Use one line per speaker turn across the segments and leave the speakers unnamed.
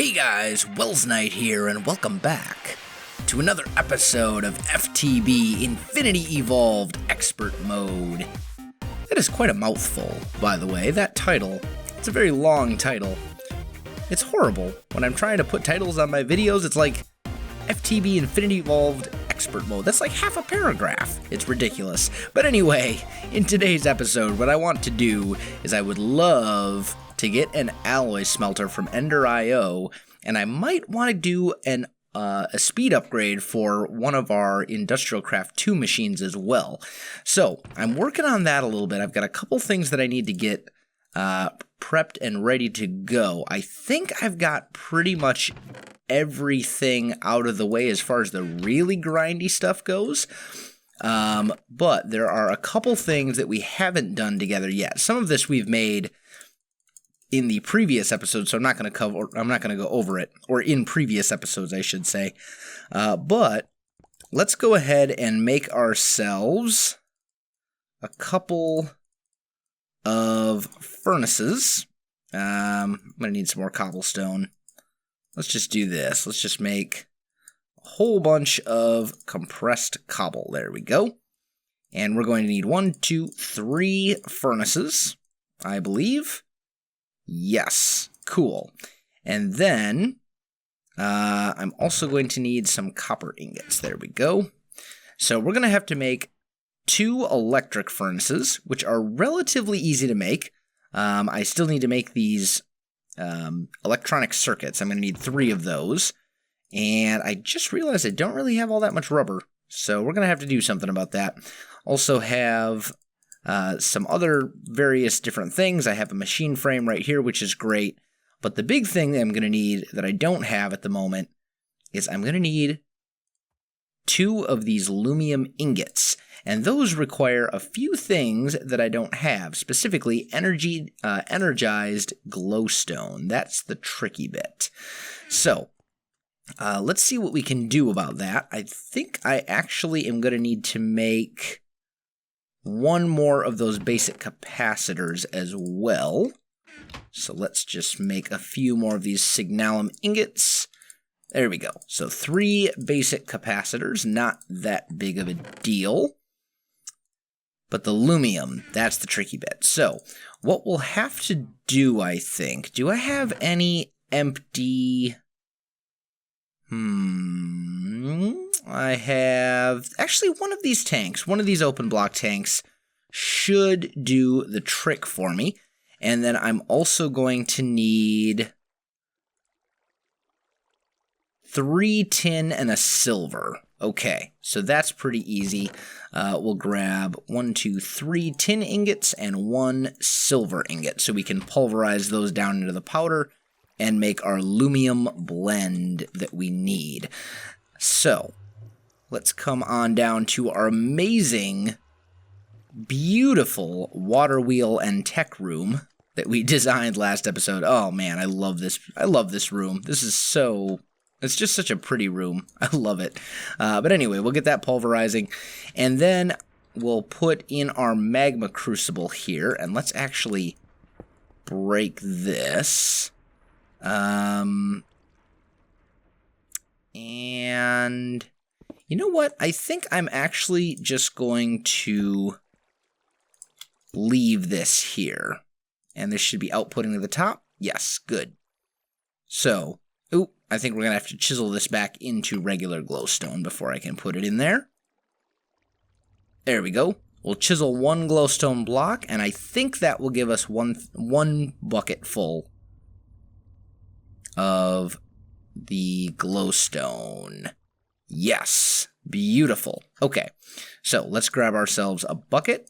Hey guys, Welsknight here, and welcome back to another episode of FTB Infinity Evolved Expert Mode. That is quite a mouthful, by the way. That title, it's a very long title. It's horrible. When I'm trying to put titles on my videos, it's like FTB Infinity Evolved Expert Mode. That's like half a paragraph. It's ridiculous. But anyway, in today's episode, what I want to do is I would love to get an alloy smelter from Ender.io, and I might want to do a speed upgrade for one of our Industrial Craft 2 machines as well. So I'm working on that a little bit. I've got a couple things that I need to get prepped and ready to go. I think I've got pretty much everything out of the way as far as the really grindy stuff goes. But there are a couple things that we haven't done together yet. Some of this we've made in the previous episode, so I'm not going to go over it, or in previous episodes, I should say. But let's go ahead and make ourselves a couple of furnaces. I'm going to need some more cobblestone. Let's just do this. Let's just make a whole bunch of compressed cobble. There we go. And we're going to need 1, 2, 3 furnaces, I believe. Yes, cool. And then I'm also going to need some copper ingots. There we go. So we're going to have to make 2 electric furnaces, which are relatively easy to make. I still need to make these electronic circuits. I'm going to need 3 of those. And I just realized I don't really have all that much rubber, so we're going to have to do something about that. Also have some other various different things. I have a machine frame right here, which is great. But the big thing that I'm going to need that I don't have at the moment is I'm going to need 2 of these lumium ingots. And those require a few things that I don't have, specifically energized glowstone. That's the tricky bit. So let's see what we can do about that. I think I actually am going to need to make 1 more of those basic capacitors as well. So let's just make a few more of these signalum ingots. There we go. So 3 basic capacitors, not that big of a deal. But the lumium, that's the tricky bit. So what we'll have to do, I think, do I have any empty... I have actually one of these tanks, one of these open block tanks should do the trick for me. And then I'm also going to need 3 tin and a silver. Okay, so that's pretty easy. We'll grab 1, 2, 3 tin ingots and 1 silver ingot so we can pulverize those down into the powder and make our lumium blend that we need. So let's come on down to our amazing, beautiful water wheel and tech room that we designed last episode. Oh man, I love this. I love this room. This is so... It's just such a pretty room. I love it. But anyway, we'll get that pulverizing. And then we'll put in our Magma Crucible here. And let's actually break this. And you know what? I think I'm actually just going to leave this here. And this should be outputting to the top. Yes, good. So, I think we're going to have to chisel this back into regular glowstone before I can put it in there. There we go. We'll chisel 1 glowstone block, and I think that will give us one bucket full of the glowstone. Yes, beautiful. Okay, so let's grab ourselves a bucket,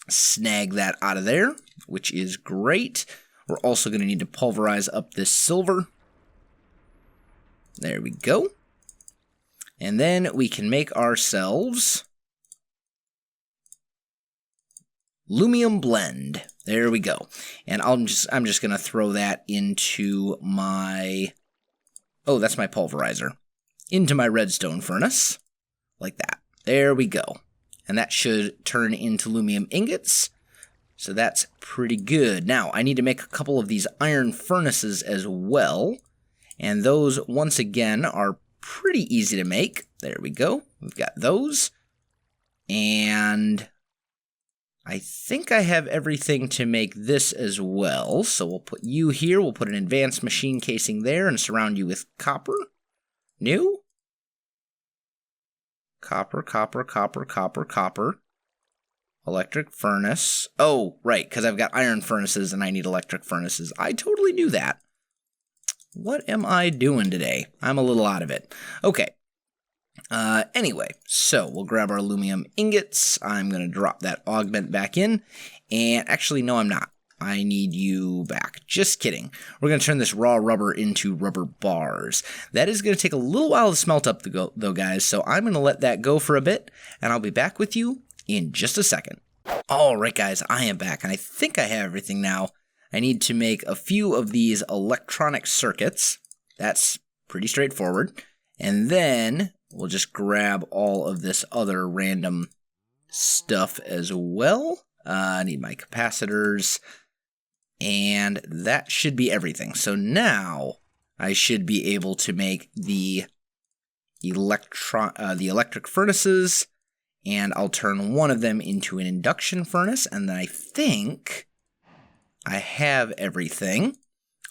snag that out of there, which is great. We're also going to need to pulverize up this silver. There we go. And then we can make ourselves lumium blend. There we go. And I'm just going to throw that into my... Oh, that's my pulverizer. Into my redstone furnace. Like that. There we go. And that should turn into lumium ingots. So that's pretty good. Now, I need to make a couple of these iron furnaces as well. And those, once again, are pretty easy to make. There we go. We've got those. And I think I have everything to make this as well. So we'll put you here. We'll put an advanced machine casing there and surround you with copper. New? Copper, copper, copper, copper, copper. Electric furnace. Oh, right, because I've got iron furnaces and I need electric furnaces. I totally knew that. What am I doing today? I'm a little out of it. Okay. Anyway, so we'll grab our aluminum ingots. I'm going to drop that augment back in. And actually, no, I'm not. I need you back. Just kidding. We're going to turn this raw rubber into rubber bars. That is going to take a little while to smelt up, though, guys. So I'm going to let that go for a bit, and I'll be back with you in just a second. All right, guys, I am back, and I think I have everything now. I need to make a few of these electronic circuits. That's pretty straightforward. And then we'll just grab all of this other random stuff as well. I need my capacitors. And that should be everything. So now I should be able to make the electric furnaces. And I'll turn one of them into an induction furnace. And then I think I have everything.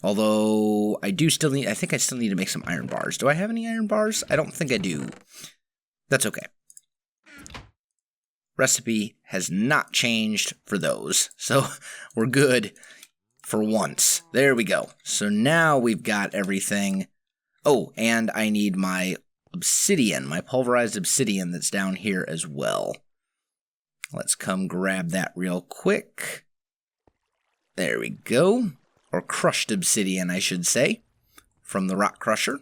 Although I think I still need to make some iron bars. Do I have any iron bars? I don't think I do. That's okay. Recipe has not changed for those. So we're good for once. There we go. So now we've got everything. Oh, and I need my obsidian, my pulverized obsidian that's down here as well. Let's come grab that real quick. There we go. Or crushed obsidian, I should say, from the rock crusher.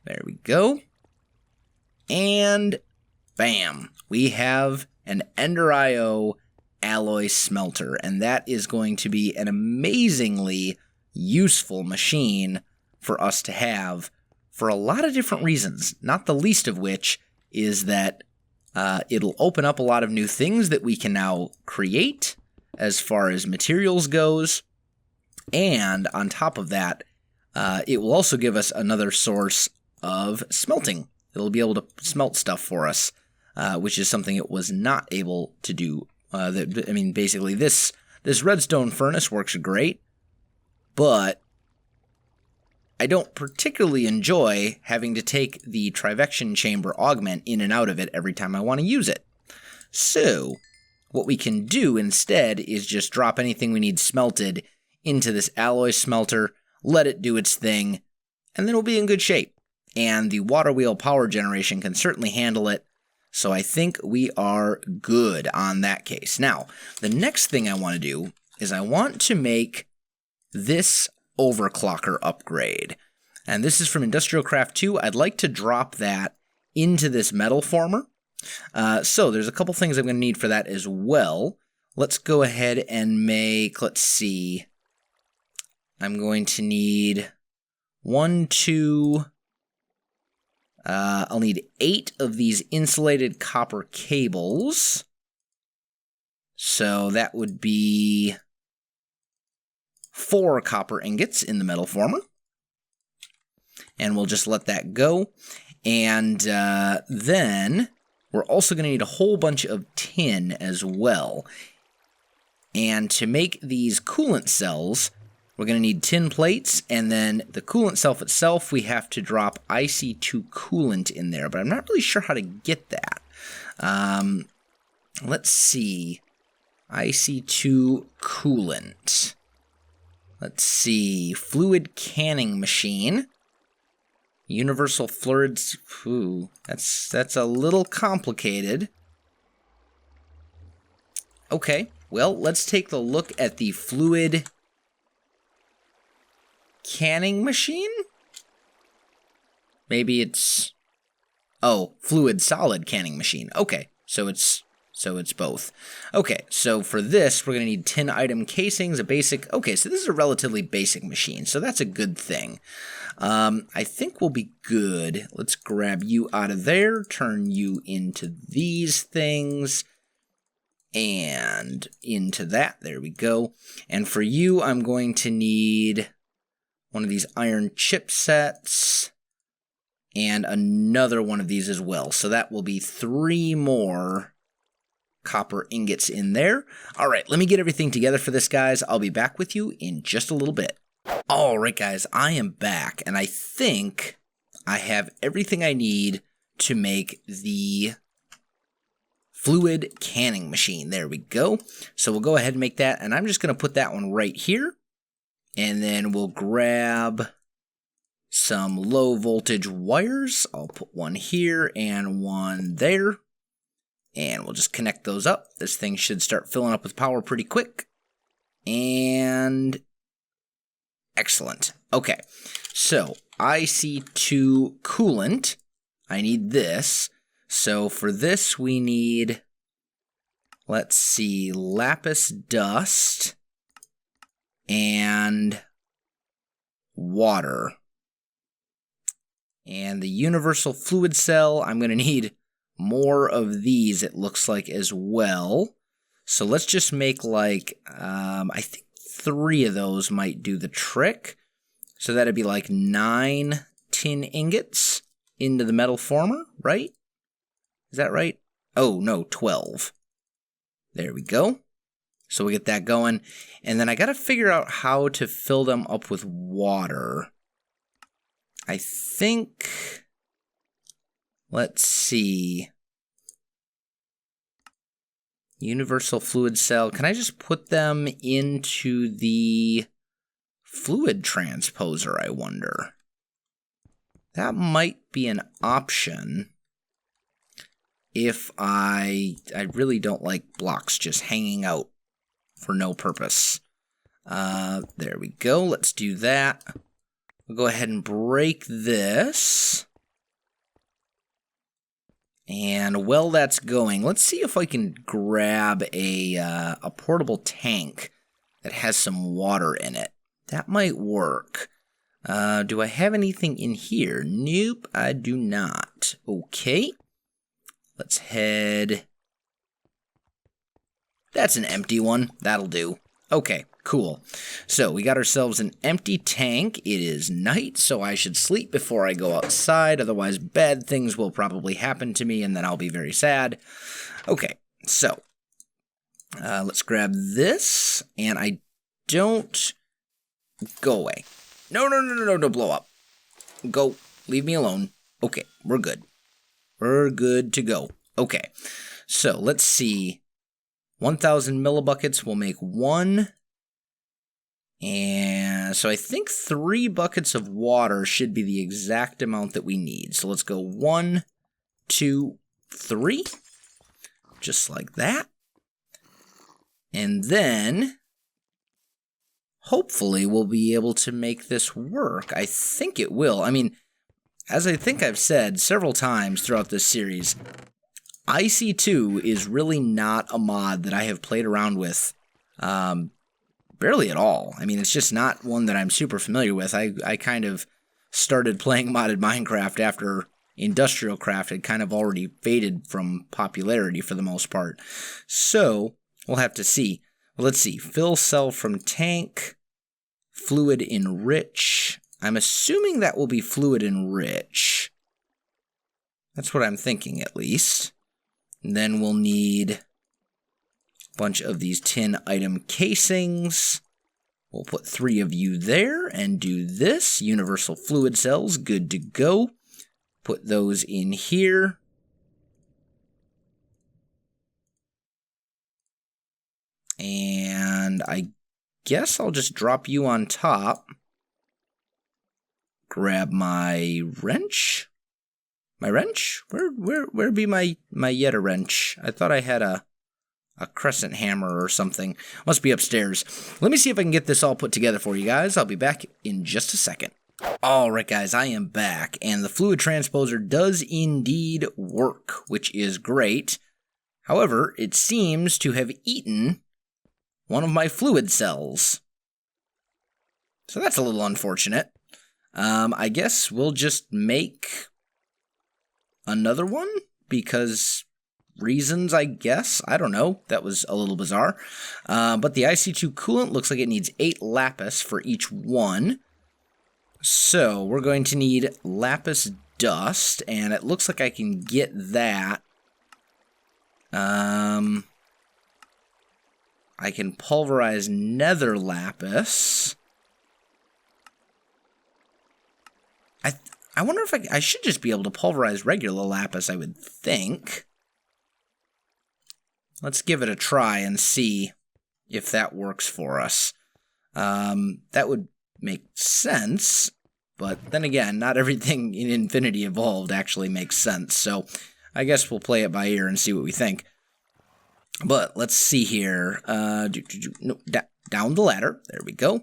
There we go. And bam, we have an Ender IO alloy smelter, and that is going to be an amazingly useful machine for us to have for a lot of different reasons, not the least of which is that it'll open up a lot of new things that we can now create as far as materials goes. And on top of that, it will also give us another source of smelting. It'll be able to smelt stuff for us, which is something it was not able to do. Basically, this redstone furnace works great, but I don't particularly enjoy having to take the Trivection chamber augment in and out of it every time I want to use it. So what we can do instead is just drop anything we need smelted into this alloy smelter, let it do its thing, and then we'll be in good shape. And the water wheel power generation can certainly handle it, so I think we are good on that case. Now, the next thing I want to do is I want to make this overclocker upgrade. And this is from Industrial Craft 2. I'd like to drop that into this metal former. So there's a couple things I'm going to need for that as well. Let's go ahead and make, let's see, I'm going to need I'll need 8 of these insulated copper cables. So that would be 4 copper ingots in the metal former. And we'll just let that go. And then we're also going to need a whole bunch of tin as well. And to make these coolant cells, we're going to need tin plates, and then the coolant cell itself, we have to drop IC2 coolant in there, but I'm not really sure how to get that. Let's see. IC2 coolant. Let's see. Fluid canning machine. Universal fluids. Ooh, that's a little complicated. Okay, well, let's take a look at the fluid canning machine? Maybe it's... Oh, fluid solid canning machine. Okay, so it's both. Okay, so for this, we're going to need 10 item casings, a basic... Okay, so this is a relatively basic machine, so that's a good thing. I think we'll be good. Let's grab you out of there, turn you into these things, and into that. There we go. And for you, I'm going to need... one of these iron chipsets, and another one of these as well. So that will be 3 more copper ingots in there. All right, let me get everything together for this, guys. I'll be back with you in just a little bit. All right, guys, I am back, and I think I have everything I need to make the fluid canning machine. There we go. So we'll go ahead and make that, and I'm just going to put that one right here, and then we'll grab some low voltage wires. I'll put one here and one there, and we'll just connect those up. This thing should start filling up with power pretty quick, and excellent. Okay, so IC2 coolant. I need this. So for this we need, let's see, lapis dust and water. And the universal fluid cell, I'm going to need more of these, it looks like, as well. So let's just make like, I think 3 of those might do the trick. So that'd be like 9 tin ingots into the metal former, right? Is that right? Oh, no, 12. There we go. So we get that going. And then I got to figure out how to fill them up with water. I think, let's see. Universal fluid cell. Can I just put them into the fluid transposer, I wonder? That might be an option if I really don't like blocks just hanging out for no purpose. There we go. Let's do that. We'll go ahead and break this. And while that's going, let's see if I can grab a portable tank that has some water in it. That might work. Do I have anything in here? Nope, I do not. Okay. Let's head. That's an empty one. That'll do. Okay, cool. So we got ourselves an empty tank. It is night, so I should sleep before I go outside. Otherwise, bad things will probably happen to me, and then I'll be very sad. Okay, so let's grab this, and I don't... Go away. No, don't blow up. Go. Leave me alone. Okay, we're good. We're good to go. Okay, so let's see. 1,000 millibuckets will make 1. And so I think 3 buckets of water should be the exact amount that we need. So let's go 1, 2, 3. Just like that. And then hopefully we'll be able to make this work. I think it will. I mean, as I think I've said several times throughout this series, IC2 is really not a mod that I have played around with barely at all. I mean, it's just not one that I'm super familiar with. I kind of started playing modded Minecraft after Industrial Craft had kind of already faded from popularity for the most part. So, we'll have to see. Let's see. Fill cell from tank. Fluid enrich. I'm assuming that will be fluid enrich. That's what I'm thinking, at least. And then we'll need a bunch of these tin item casings. We'll put 3 of you there and do this. Universal fluid cells, good to go. Put those in here. And I guess I'll just drop you on top. Grab my wrench. My wrench? Where be my Yeta wrench? I thought I had a crescent hammer or something. Must be upstairs. Let me see if I can get this all put together for you guys. I'll be back in just a second. Alright guys, I am back, and the fluid transposer does indeed work, which is great. However, it seems to have eaten one of my fluid cells. So that's a little unfortunate. I guess we'll just make another one, because reasons, I guess. I don't know. That was a little bizarre. But the IC2 coolant looks like it needs 8 lapis for each one. So we're going to need lapis dust, and it looks like I can get that. I can pulverize nether lapis. I wonder if I should just be able to pulverize regular lapis, I would think. Let's give it a try and see if that works for us. That would make sense, but then again, not everything in Infinity Evolved actually makes sense, so I guess we'll play it by ear and see what we think. But let's see here. No, down the ladder. There we go.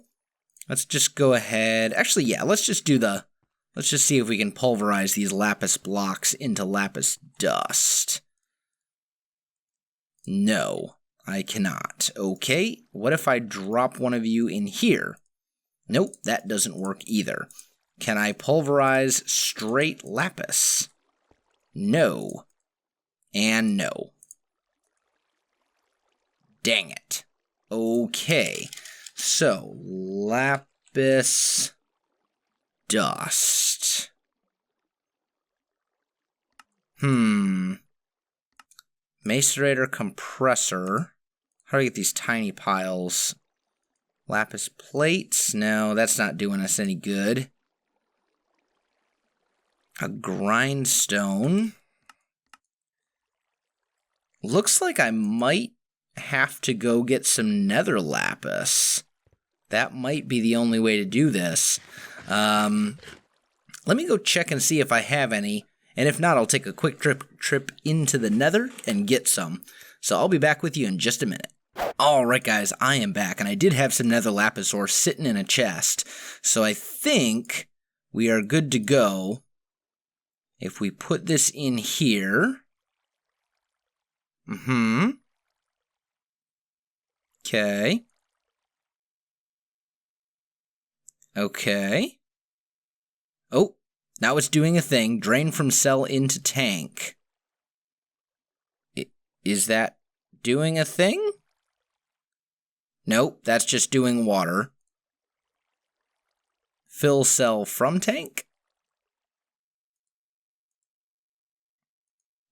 Let's just go ahead. Actually, yeah, let's just see if we can pulverize these lapis blocks into lapis dust. No, I cannot. Okay, what if I drop one of you in here? Nope, that doesn't work either. Can I pulverize straight lapis? No. And no. Dang it. Okay, so lapis dust. Macerator compressor. How do I get these tiny piles? Lapis plates? No, that's not doing us any good. A grindstone. Looks like I might have to go get some nether lapis. That might be the only way to do this. Let me go check and see if I have any. And if not, I'll take a quick trip into the nether and get some. So I'll be back with you in just a minute. Alright guys, I am back, and I did have some nether lapis ore sitting in a chest. So I think we are good to go. If we put this in here. Okay. Okay. Oh. Now it's doing a thing. Drain from cell into tank. Is that doing a thing? Nope, that's just doing water. Fill cell from tank?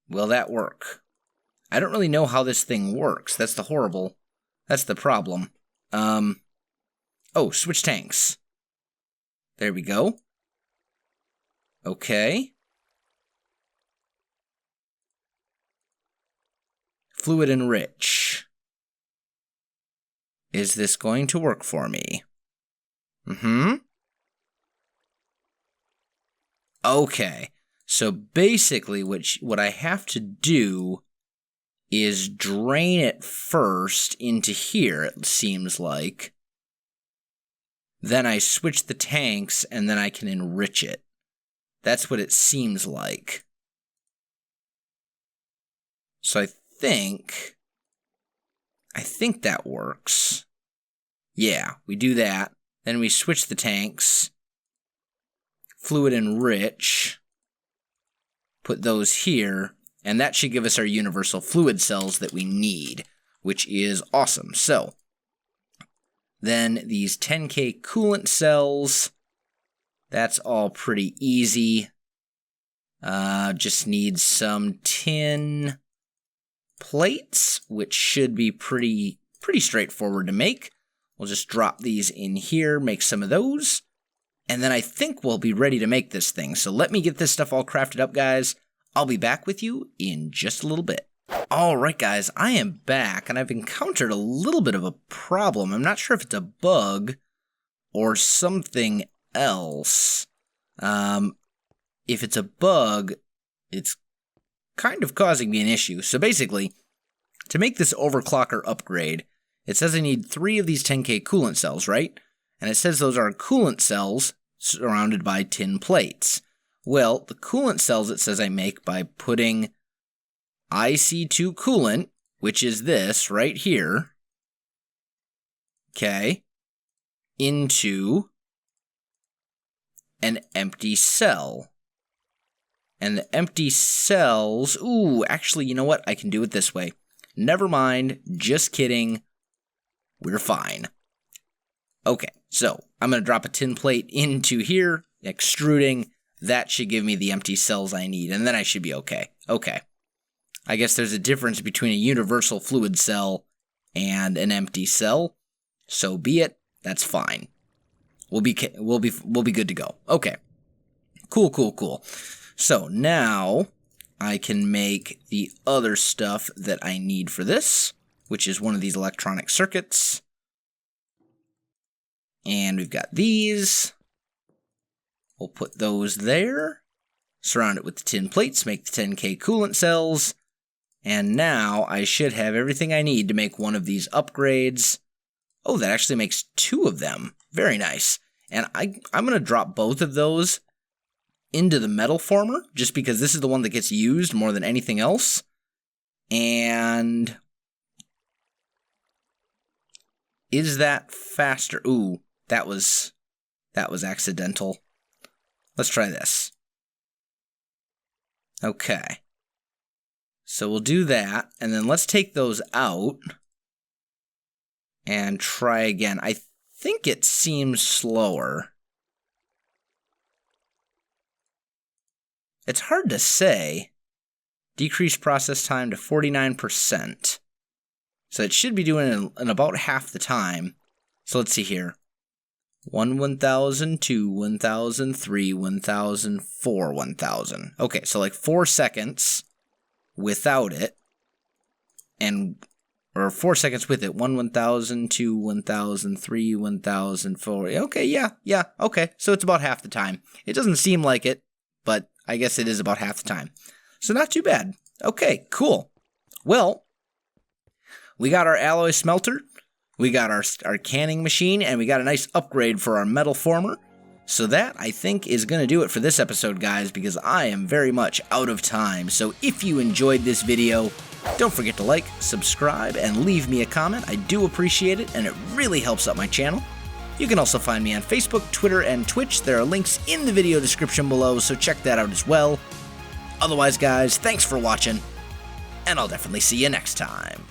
Will that work? I don't really know how this thing works. That's the problem. Oh, switch tanks. There we go. Okay. Fluid enrich. Is this going to work for me? Okay. So basically what I have to do is drain it first into here, it seems like. Then I switch the tanks and then I can enrich it. That's what it seems like. So I think that works. Yeah, we do that. Then we switch the tanks. Fluid enrich. Put those here. And that should give us our universal fluid cells that we need, which is awesome. So, then these 10k coolant cells. That's all pretty easy. Just need some tin plates, which should be pretty straightforward to make. We'll just drop these in here, make some of those, and then I think we'll be ready to make this thing. So let me get this stuff all crafted up, guys. I'll be back with you in just a little bit. Alright guys, I am back, and I've encountered a little bit of a problem. I'm not sure if it's a bug or something else. If it's a bug, it's kind of causing me an issue. So basically, to make this overclocker upgrade, it says I need 3 of these 10k coolant cells, right? And it says those are coolant cells surrounded by tin plates. Well, the coolant cells it says I make by putting IC2 coolant, which is this right here, okay, into an empty cell. And the empty cells, ooh, actually, you know what? I can do it this way. Never mind, just kidding. We're fine. Okay, so I'm going to drop a tin plate into here, extruding. That should give me the empty cells I need, and then I should be okay. Okay. I guess there's a difference between a universal fluid cell and an empty cell. So be it. That's fine. We'll be good to go. Okay. Cool. So now I can make the other stuff that I need for this, which is one of these electronic circuits. And we've got these. We'll put those there. Surround it with the tin plates, make the 10K coolant cells. And now I should have everything I need to make one of these upgrades. Oh, that actually makes 2 of them. Very nice. And I'm going to drop both of those into the metal former, just because this is the one that gets used more than anything else. And is that faster? Ooh, that was accidental. Let's try this. Okay. So we'll do that, and then let's take those out and try again. I think it seems slower. It's hard to say. Decrease process time to 49%. So it should be doing it in about half the time. So let's see here. 1,000, 2, 1,000, 3, 1,000, 4, 1,000. Okay, so like 4 seconds without it, or 4 seconds with it. 1,000, 2, 1,000, 3, 1,000, 4. Okay, yeah, okay. So it's about half the time. It doesn't seem like it, but I guess it is about half the time. So not too bad. Okay, cool. Well, we got our alloy smelter, we got our canning machine, and we got a nice upgrade for our metal former. So that, I think, is going to do it for this episode, guys, because I am very much out of time. So if you enjoyed this video, don't forget to like, subscribe, and leave me a comment. I do appreciate it, and it really helps out my channel. You can also find me on Facebook, Twitter, and Twitch. There are links in the video description below, so check that out as well. Otherwise, guys, thanks for watching, and I'll definitely see you next time.